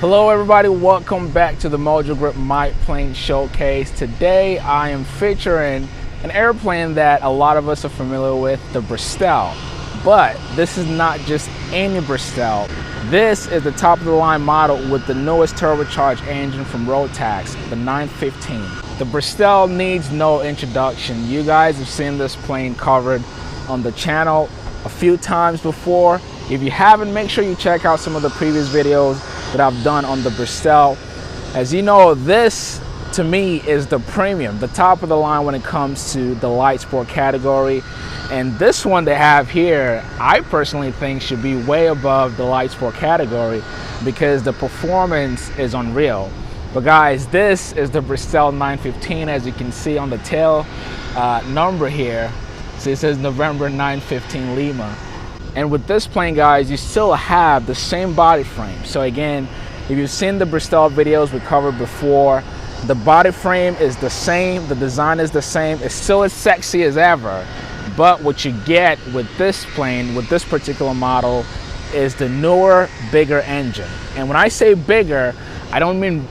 Hello everybody, welcome back to the Mojo Grip Mic Plane Showcase. Today I am featuring an airplane that a lot of us are familiar with, the Bristell. But this is not just any Bristell. This is the top of the line model with the newest turbocharged engine from Rotax, the 915. The Bristell needs no introduction. You guys have seen this plane covered on the channel a few times before. If you haven't, make sure you check out some of the previous videos that I've done on the Bristell. As you know, this to me is the premium, the top of the line when it comes to the light sport category. And this one they have here, I personally think should be way above the light sport category because the performance is unreal. But guys, this is the Bristell 915, as you can see on the tail number here. So it says November 915 Lima. And with this plane, guys, you still have the same body frame. So again, if you've seen the Bristell videos we covered before, the body frame is the same, the design is the same, it's still as sexy as ever. But what you get with this plane, with this particular model, is the newer, bigger engine. And when I say bigger, I don't mean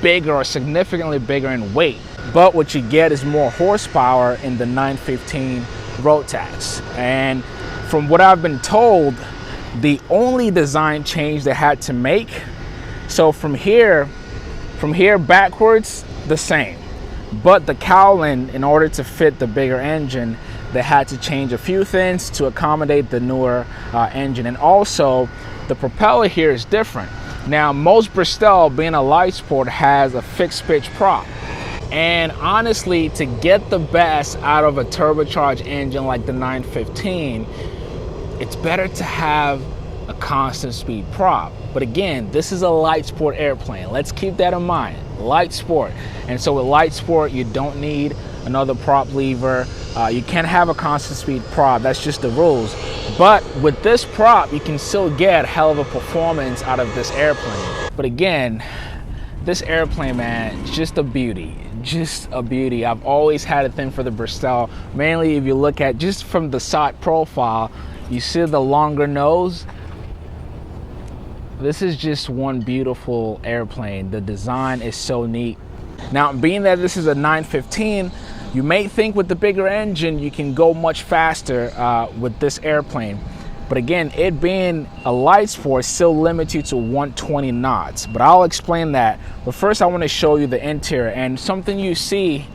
bigger or significantly bigger in weight, but what you get is more horsepower in the 915 Rotax. And from what I've been told, the only design change they had to make, so from here backwards, the same. But the cowling, in order to fit the bigger engine, they had to change a few things to accommodate the newer engine. And also, the propeller here is different. Now, most Bristell, being a light sport, has a fixed pitch prop. And honestly, to get the best out of a turbocharged engine like the 915, it's better to have a constant speed prop. But again, this is a light sport airplane. Let's keep that in mind, light sport. And so with light sport, you don't need another prop lever. You can't have a constant speed prop, that's just the rules. But with this prop, you can still get a hell of a performance out of this airplane. But again, this airplane, man, it's just a beauty. Just a beauty. I've always had a thing for the Bristell. Mainly if you look at just from the side profile, you see the longer nose. This is just one beautiful airplane. The design is so neat. Now, being that this is a 915, you may think with the bigger engine you can go much faster with this airplane. But again, it being a light sport still limits you to 120 knots. But I'll explain that. But first I want to show you the interior and something you see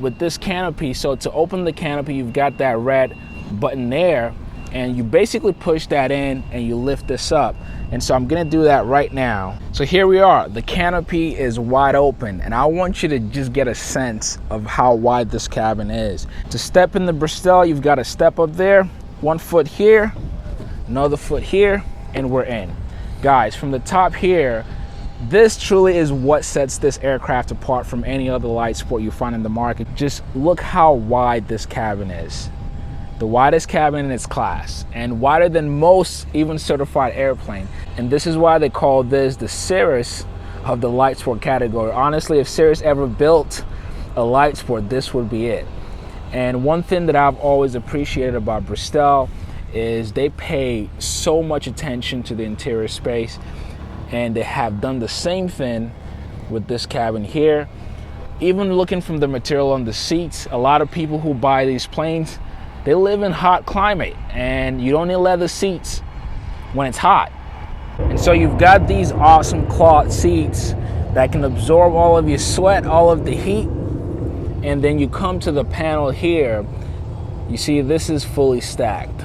with this canopy. So to open the canopy, you've got that red button there, and you basically push that in and you lift this up. And so I'm gonna do that right now. So here we are, the canopy is wide open, and I want you to just get a sense of how wide this cabin is. To step in the Bristell, you've got to step up there, 1 foot here, another foot here, and we're in. Guys, from the top here, this truly is what sets this aircraft apart from any other light sport you find in the market. Just look how wide this cabin is. The widest cabin in its class, and wider than most even certified airplane. And this is why they call this the Cirrus of the light sport category. Honestly, if Cirrus ever built a light sport, this would be it. And one thing that I've always appreciated about Bristell is they pay so much attention to the interior space, and they have done the same thing with this cabin here. Even looking from the material on the seats, a lot of people who buy these planes, they live in hot climate, and you don't need leather seats when it's hot. And so you've got these awesome cloth seats that can absorb all of your sweat, all of the heat. And then you come to the panel here, you see this is fully stacked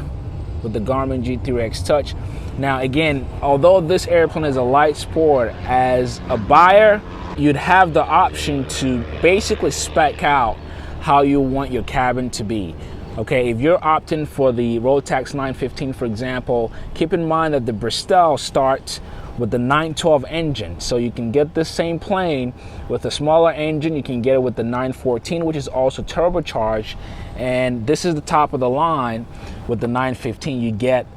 with the Garmin G3X Touch. Now again, although this airplane is a light sport, as a buyer, you'd have the option to basically spec out how you want your cabin to be. Okay, if you're opting for the Rotax 915, for example, keep in mind that the Bristell starts with the 912 engine. So you can get this same plane with a smaller engine. You can get it with the 914, which is also turbocharged. And this is the top of the line with the 915. You get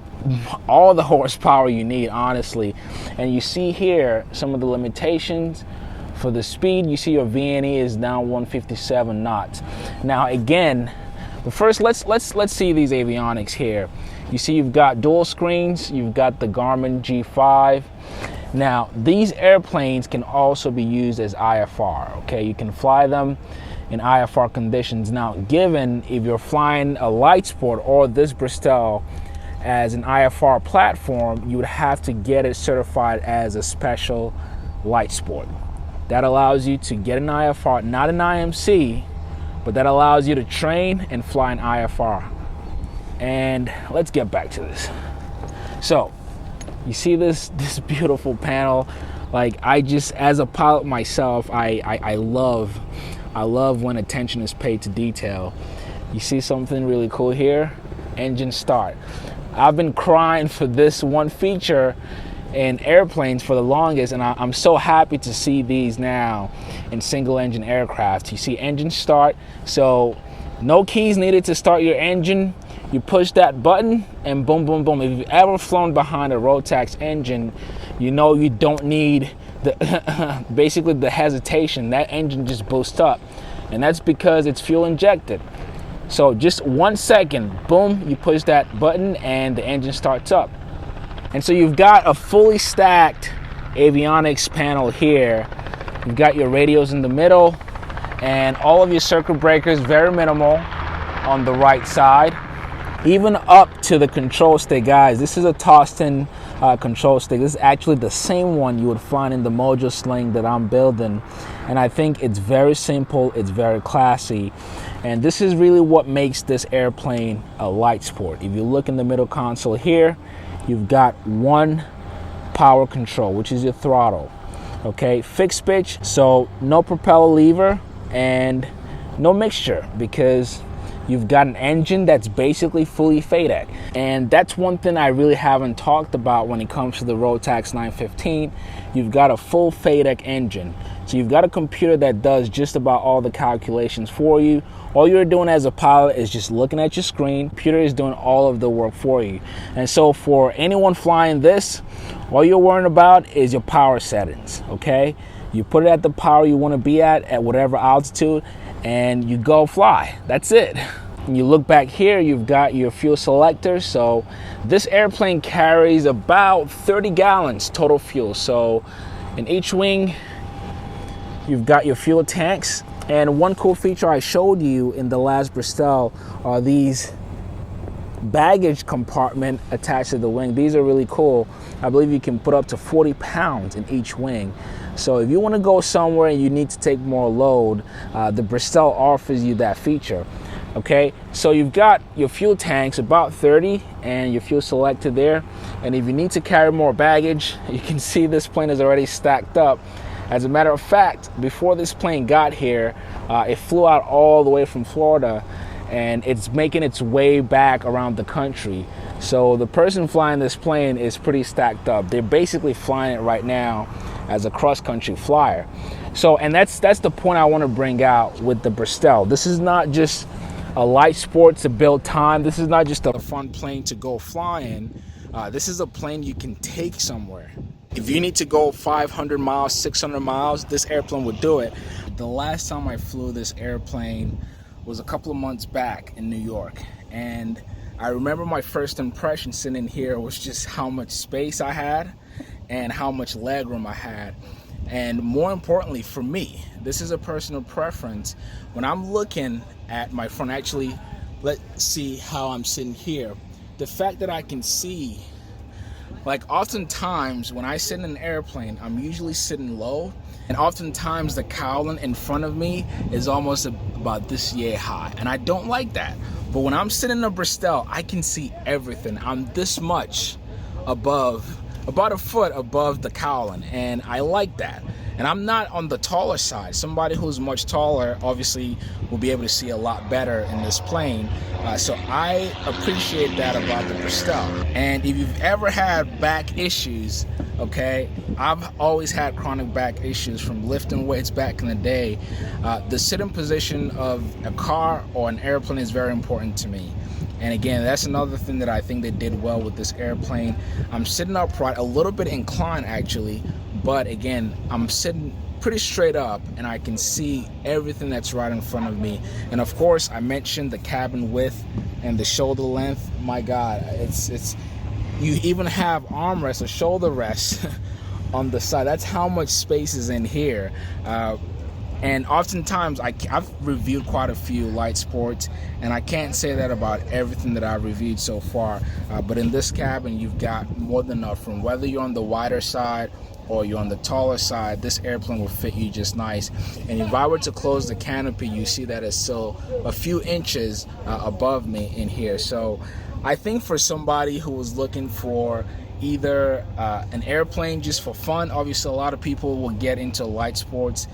all the horsepower you need, honestly. And you see here some of the limitations. For the speed, you see your VNE is down 157 knots. Now again, but first, let's see these avionics here. You see you've got dual screens, you've got the Garmin G5, Now, these airplanes can also be used as IFR, okay? You can fly them in IFR conditions. Now, given if you're flying a light sport or this Bristell as an IFR platform, you would have to get it certified as a special light sport. That allows you to get an IFR, not an IMC, but that allows you to train and fly an IFR. And let's get back to this. So, you see this beautiful panel. Like, I just, as a pilot myself, I love when attention is paid to detail. You see something really cool here? Engine start. I've been crying for this one feature in airplanes for the longest, and I'm so happy to see these now in single engine aircraft. You see engine start, so no keys needed to start your engine. You push that button and boom, boom, boom. If you've ever flown behind a Rotax engine, you know you don't need the basically the hesitation. That engine just boosts up, and that's because it's fuel injected. So just 1 second, boom, you push that button and the engine starts up. And so you've got a fully stacked avionics panel here. You've got your radios in the middle and all of your circuit breakers, very minimal, on the right side. Even up to the control stick, guys. This is a tossed-in control stick. This is actually the same one you would find in the Mojo Sling that I'm building. And I think it's very simple, it's very classy. And this is really what makes this airplane a light sport. If you look in the middle console here, you've got one power control, which is your throttle. Okay, fixed pitch, so no propeller lever and no mixture, because you've got an engine that's basically fully FADEC. And that's one thing I really haven't talked about when it comes to the Rotax 915. You've got a full FADEC engine. So you've got a computer that does just about all the calculations for you. All you're doing as a pilot is just looking at your screen. The computer is doing all of the work for you. And so for anyone flying this, all you're worrying about is your power settings, okay? You put it at the power you want to be at whatever altitude, and you go fly. That's it. And you look back here, you've got your fuel selector. So this airplane carries about 30 gallons total fuel. So in each wing, you've got your fuel tanks. And one cool feature I showed you in the last Bristell are these baggage compartment attached to the wing. These are really cool. I believe you can put up to 40 pounds in each wing. So if you want to go somewhere and you need to take more load, the Bristell offers you that feature. Okay, so you've got your fuel tanks, about 30, and your fuel selector there. And if you need to carry more baggage, you can see this plane is already stacked up. As a matter of fact, before this plane got here, it flew out all the way from Florida, and it's making its way back around the country. So the person flying this plane is pretty stacked up. They're basically flying it right now as a cross-country flyer. So, and that's the point I want to bring out with the Bristell. This is not just a light sport to build time. This is not just a fun plane to go flying. This is a plane you can take somewhere. If you need to go 500 miles, 600 miles, this airplane would do it. The last time I flew this airplane was a couple of months back in New York. And I remember my first impression sitting here was just how much space I had and how much legroom I had. And more importantly for me, this is a personal preference. When I'm looking at my front, actually, let's see how I'm sitting here. The fact that I can see, like oftentimes when I sit in an airplane, I'm usually sitting low, and oftentimes the cowling in front of me is almost about this yay high, and I don't like that. But when I'm sitting in a Bristell, I can see everything. I'm this much above, about a foot above the cowling, and I like that. And I'm not on the taller side. Somebody who's much taller obviously will be able to see a lot better in this plane. So I appreciate that about the Bristell. And if you've ever had back issues, okay, I've always had chronic back issues from lifting weights back in the day. The sitting position of a car or an airplane is very important to me. And again, that's another thing that I think they did well with this airplane. I'm sitting upright, a little bit inclined actually, but again, I'm sitting pretty straight up and I can see everything that's right in front of me. And of course, I mentioned the cabin width and the shoulder length. My God, it's you even have armrests or shoulder rests on the side. That's how much space is in here. And oftentimes, I've reviewed quite a few light sports, and I can't say that about everything that I've reviewed so far. But in this cabin, you've got more than enough room. Whether you're on the wider side or you're on the taller side, this airplane will fit you just nice. And if I were to close the canopy, you see that it's still a few inches above me in here. So I think for somebody who was looking for either an airplane just for fun, obviously a lot of people will get into light sports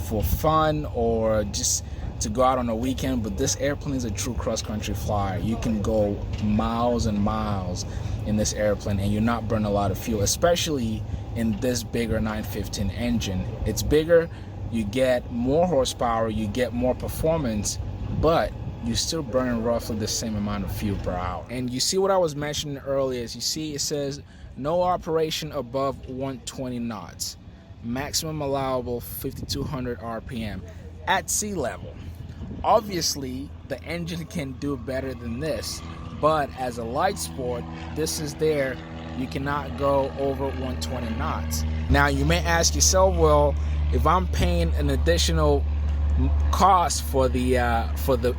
for fun or just to go out on a weekend, but this airplane is a true cross-country flyer. You can go miles and miles in this airplane and you're not burning a lot of fuel, especially in this bigger 915 engine. It's bigger, you get more horsepower, you get more performance, but you're still burning roughly the same amount of fuel per hour. And you see what I was mentioning earlier is, you see it says no operation above 120 knots, maximum allowable 5200 RPM at sea level. Obviously the engine can do better than this, but as a light sport, this is there. You cannot go over 120 knots. Now you may ask yourself, well, if I'm paying an additional cost for the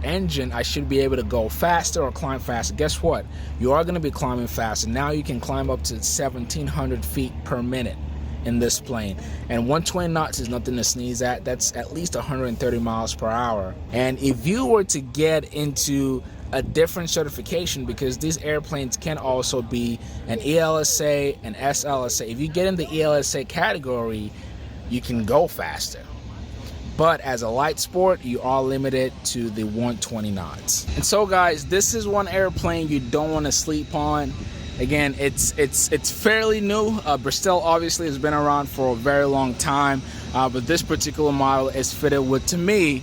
engine, I should be able to go faster or climb faster. Guess what? You are going to be climbing faster. Now you can climb up to 1700 feet per minute in this plane, and 120 knots is nothing to sneeze at. That's at least 130 miles per hour. And if you were to get into a different certification, because these airplanes can also be an ELSA and SLSA, if you get in the ELSA category, you can go faster. But as a light sport, you are limited to the 120 knots. And so guys, this is one airplane you don't want to sleep on. Again, it's fairly new. Bristell obviously has been around for a very long time, but this particular model is fitted with, to me,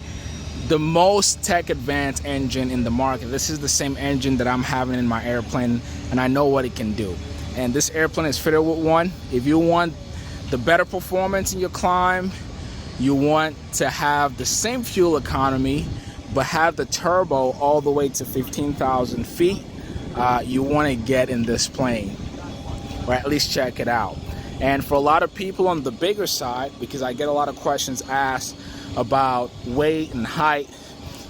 the most tech advanced engine in the market. This is the same engine that I'm having in my airplane, and I know what it can do. And this airplane is fitted with one. If you want the better performance in your climb, you want to have the same fuel economy but have the turbo all the way to 15,000 feet, you want to get in this plane, or at least check it out. And for a lot of people on the bigger side, because I get a lot of questions asked about weight and height,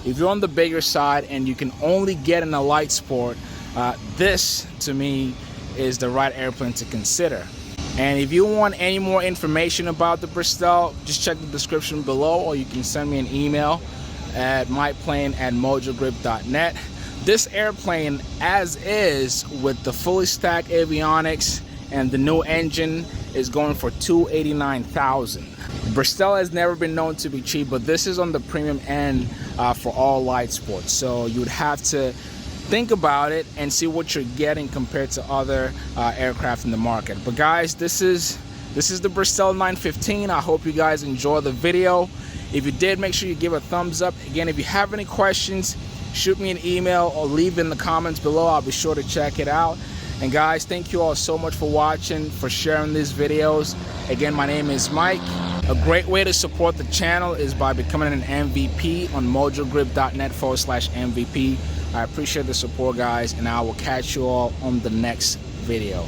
if you're on the bigger side and you can only get in a light sport, this to me is the right airplane to consider. And if you want any more information about the Bristell, just check the description below, or you can send me an email at myplane@mojogrip.net. This airplane, as is, with the fully stacked avionics and the new engine, is going for $289,000. Bristell has never been known to be cheap, but this is on the premium end for all light sports. So you would have to think about it and see what you're getting compared to other aircraft in the market. But guys, this is the Bristell 915. I hope you guys enjoy the video. If you did, make sure you give a thumbs up. Again, if you have any questions, shoot me an email or leave in the comments below. I'll be sure to check it out. And guys, thank you all so much for watching, for sharing these videos. Again, my name is Mike. A great way to support the channel is by becoming an MVP on mojogrip.net/MVP. I appreciate the support, guys, and I will catch you all on the next video.